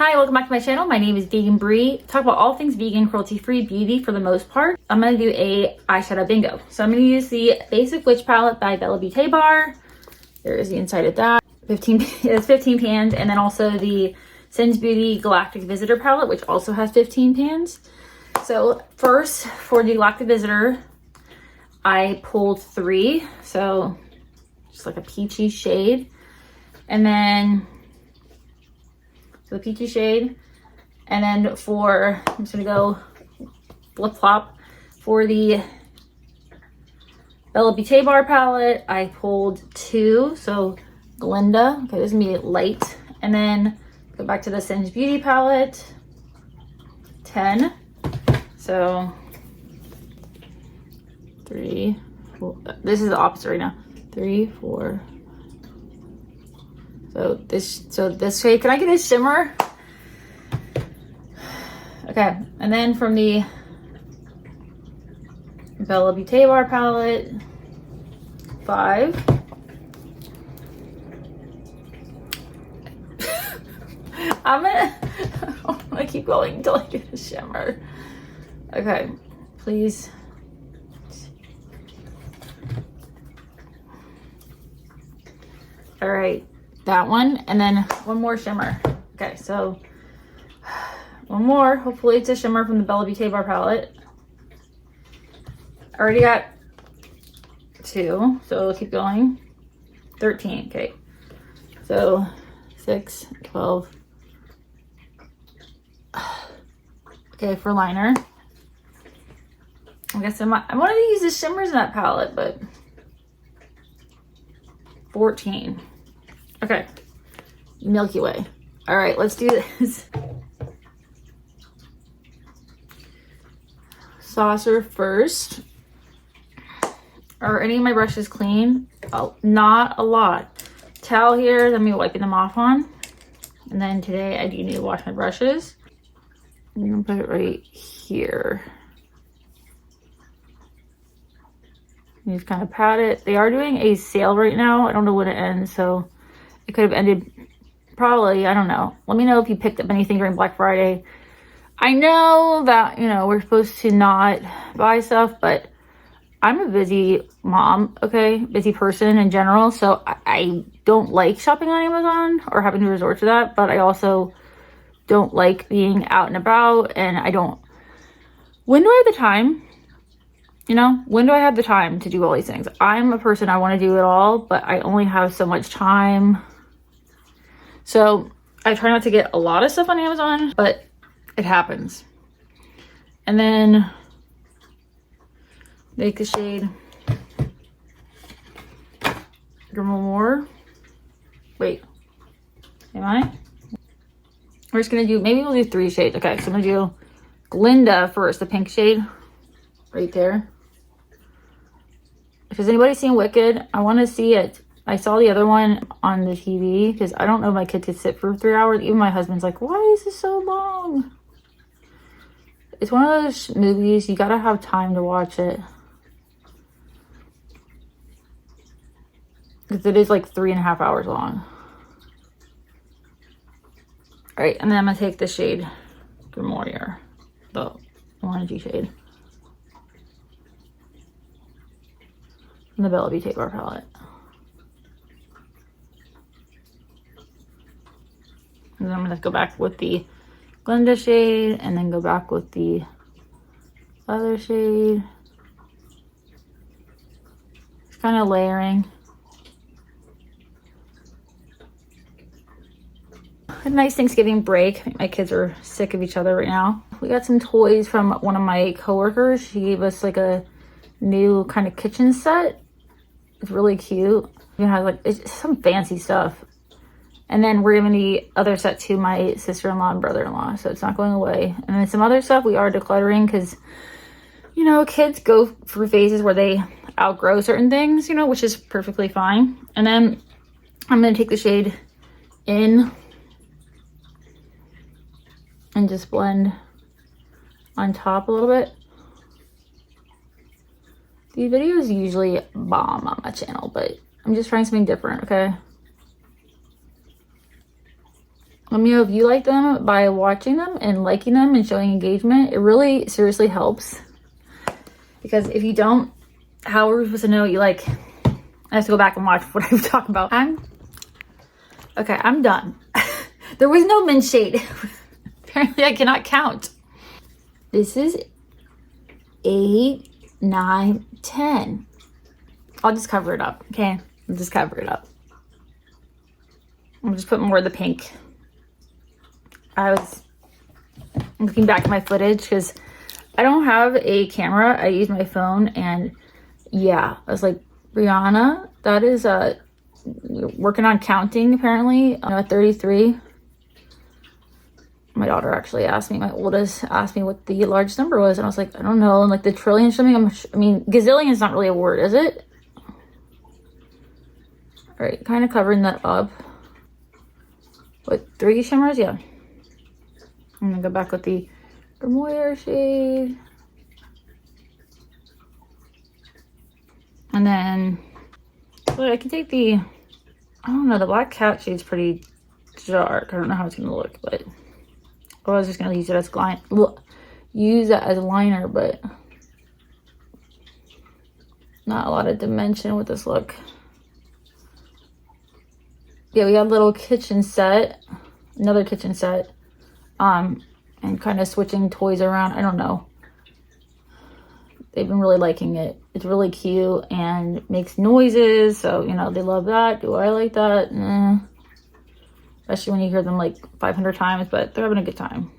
Hi, welcome back to my channel. My name is Vegan Bree. Talk about all things vegan, cruelty-free beauty for the most part. I'm going to do a eyeshadow bingo. So I'm going to use the Basic Witch Palette by Bellabeautebar. There is the inside of that. It's 15 pans. And then also the Singe Beauty Galactic Visitor Palette, which also has 15 pans. So first, for the Galactic Visitor, I pulled 3. So just like a peachy shade. And then the peachy shade, and then I'm just gonna go flip flop for the Bellabeautebar palette. I pulled 2, so Glinda. Okay, this is gonna be light, and then go back to the Singe Beauty palette. 10. So 3, 4. This is the opposite right now. 3, 4. So this shade, can I get a shimmer? Okay, and then from the Bellabeautebar palette, 5. I'm gonna keep going until I get a shimmer. Okay, please. All right. That one, and then one more shimmer. Okay, so one more. Hopefully it's a shimmer from the Bellabeautebar palette. I already got 2, so we'll keep going. 13. Okay, so 6, 12. Okay, for liner, I guess I wanted to use the shimmers in that palette, but 14. Okay, Milky Way. All right, let's do this. Saucer first. Are any of my brushes clean? Oh, not a lot. Towel here, then me wiping them off on. And then today I do need to wash my brushes. I'm gonna put it right here. You just kind of pat it. They are doing a sale right now. I don't know when it ends, so it could have ended probably, I don't know. Let me know if you picked up anything during Black Friday. I know that, we're supposed to not buy stuff, but I'm a busy mom, okay? Busy person in general. So I don't like shopping on Amazon or having to resort to that, but I also don't like being out and about, and when do I have the time? When do I have the time to do all these things? I'm a person, I want to do it all, but I only have so much time. So I try not to get a lot of stuff on Amazon, but it happens. And then make the shade more. Wait, am I? We're just gonna do, maybe we'll do 3 shades. Okay, so I'm gonna do Glinda first, the pink shade right there. Has anybody seen Wicked? I want to see it. I saw the other one on the TV because I don't know if my kid could sit for 3 hours. Even my husband's like, why is this so long? It's one of those movies, you gotta have time to watch it. Because it is like 3.5 hours long. All right, and then I'm gonna take the shade Grimoire, the orangey shade. The Bellabeautebar palette. And then I'm going to go back with the Glinda shade and then go back with the other shade. Just kind of layering. A nice Thanksgiving break. My kids are sick of each other right now. We got some toys from one of my coworkers. She gave us like a new kind of kitchen set. It's really cute. It has it's some fancy stuff. And then we're giving the other set to my sister-in-law and brother-in-law, so it's not going away. And then some other stuff we are decluttering because, kids go through phases where they outgrow certain things, which is perfectly fine. And then I'm going to take the shade in and just blend on top a little bit. These videos usually bomb on my channel, but I'm just trying something different, okay? Let me know if you like them by watching them and liking them and showing engagement. It really seriously helps. Because if you don't, how are we supposed to know you like? I have to go back and watch what I was talking about. Okay, I'm done. There was no mint shade. Apparently I cannot count. This is 8, 9, 10. I'll just cover it up, okay? I'll just cover it up. I'll just put more of the pink. I was looking back at my footage because I don't have a camera. I use my phone, and yeah, I was like, Brianna, that is working on counting apparently. At 33. My daughter actually asked me, my oldest asked me what the largest number was, and I was like, I don't know. And like the trillion something, I mean, gazillion is not really a word, is it? All right, kind of covering that up. What, 3 shimmers? Yeah. I'm gonna go back with the Grimoire shade. And then, well, I can take the, I don't know, the black cat shade's pretty dark. I don't know how it's gonna look, but I was just gonna use it as a liner, but not a lot of dimension with this look. Yeah, we got a little kitchen set, another kitchen set, and kind of switching toys around. I don't know. They've been really liking it. It's really cute and makes noises, so you know they love that. Do I like that? Especially when you hear them like 500 times, but they're having a good time.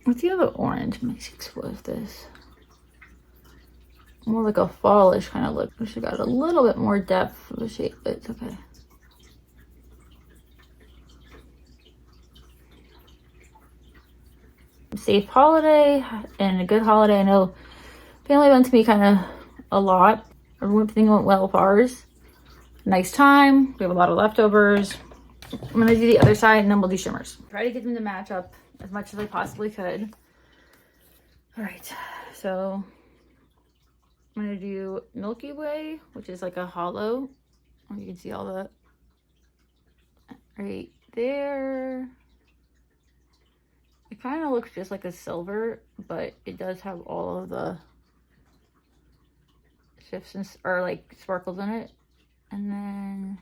What's the other orange? Let me explore this. More like a fallish kind of look. Wish I got a little bit more depth of the shape, but it's okay. Safe holiday and a good holiday. I know family went to me kind of a lot. Everything went well with ours. Nice time. We have a lot of leftovers. I'm gonna do the other side and then we'll do shimmers. Try to get them to match up as much as I possibly could. All right, so I'm gonna do Milky Way, which is like a hollow. You can see all the right there. It kind of looks just like a silver, but it does have all of the shifts and, or like sparkles in it. And then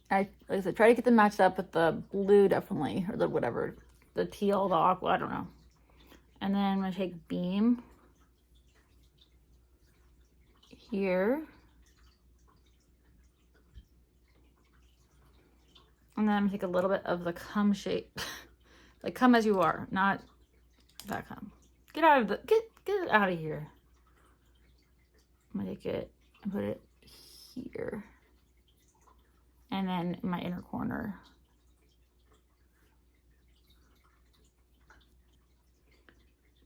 like I said, try to get them matched up with the blue, definitely, or the whatever, the teal, the aqua, I don't know. And then I'm gonna take Beam here. And then I'm gonna take a little bit of the Come shade. Like Come As You Are, not that Come. Get out of the, get it out of here. I'm gonna take it and put it here. And then in my inner corner.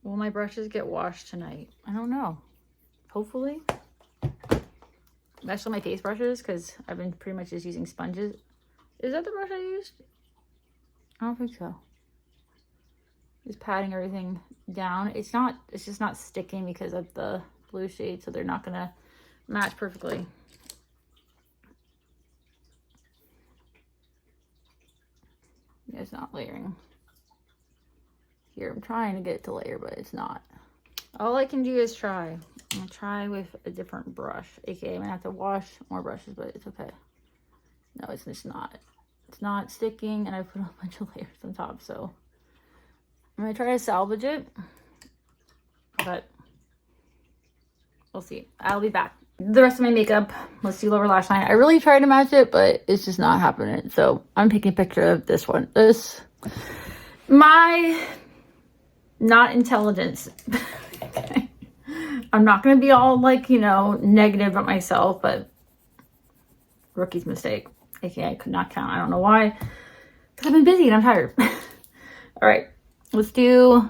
Will my brushes get washed tonight? I don't know. Hopefully. Especially my face brushes, because I've been pretty much just using sponges. Is that the brush I used? I don't think so. Just patting everything down. It's just not sticking because of the blue shade, so they're not gonna match perfectly. Yeah, it's not layering. Here, I'm trying to get it to layer, but it's not. All I can do is try. I'm gonna try with a different brush, aka I'm gonna have to wash more brushes, but it's okay. No, it's just not. It's not sticking, and I put a bunch of layers on top, so I'm gonna try to salvage it, but we'll see. I'll be back. The rest of my makeup, let's do lower lash line. I really tried to match it, but it's just not happening. So I'm taking a picture of this one. My not intelligence. Okay. I'm not gonna be all like, you know, negative about myself, but rookie's mistake. Okay, I could not count. I don't know why. Because I've been busy and I'm tired. All right, let's do.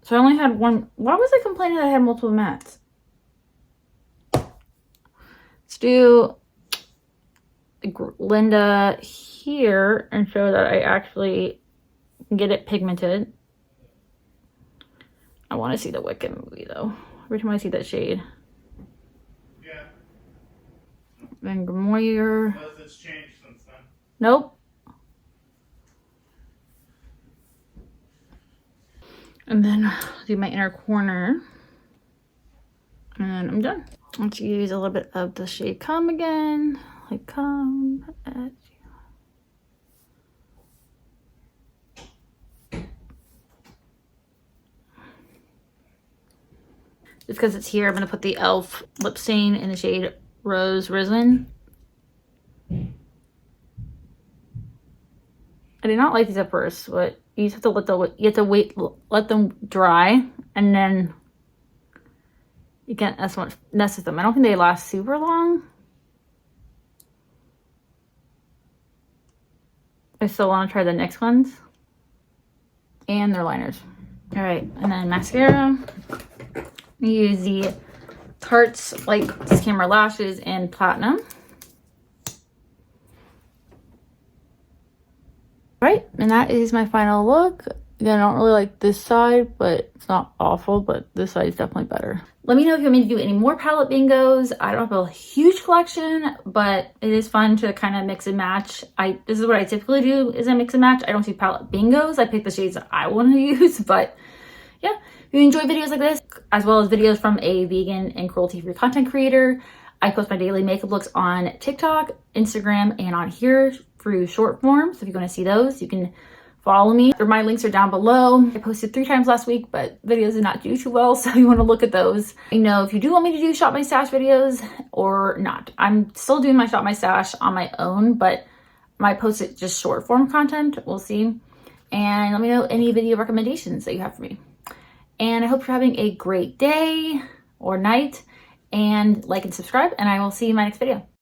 So I only had one. Why was I complaining that I had multiple mattes? Let's do Linda here and show that I actually can get it pigmented. I want to see the Wicked movie though. Every time I see that shade. Yeah. Then Grimoire. Unless it's changed since Nope. And then do my inner corner. And I'm done. Let's use a little bit of the shade Come again. Like Come. Just because it's here, I'm going to put the e.l.f. lip stain in the shade Rose Risen. I did not like these at first, but you just have to let them dry, and then you can't mess with them. I don't think they last super long. I still want to try the NYX ones and their liners. All right, and then mascara. I use the Tarte's Like This Camera Lashes in Platinum. Right, and that is my final look. Again, I don't really like this side, but it's not awful, but this side is definitely better. Let me know if you want me to do any more palette bingos. I don't have a huge collection, but it is fun to kind of mix and match. This is what I typically do, is I mix and match. I don't do palette bingos. I pick the shades that I want to use, but yeah. If you enjoy videos like this, as well as videos from a vegan and cruelty-free content creator, I post my daily makeup looks on TikTok, Instagram, and on here through short form. So if you want to see those, you can follow me. My links are down below. I posted 3 times last week, but videos did not do too well, so you want to look at those. You know, if you do want me to do Shop My Stash videos or not. I'm still doing my Shop My Stash on my own, but I might post it just short form content. We'll see. And let me know any video recommendations that you have for me. And I hope you're having a great day or night, and like and subscribe, and I will see you in my next video.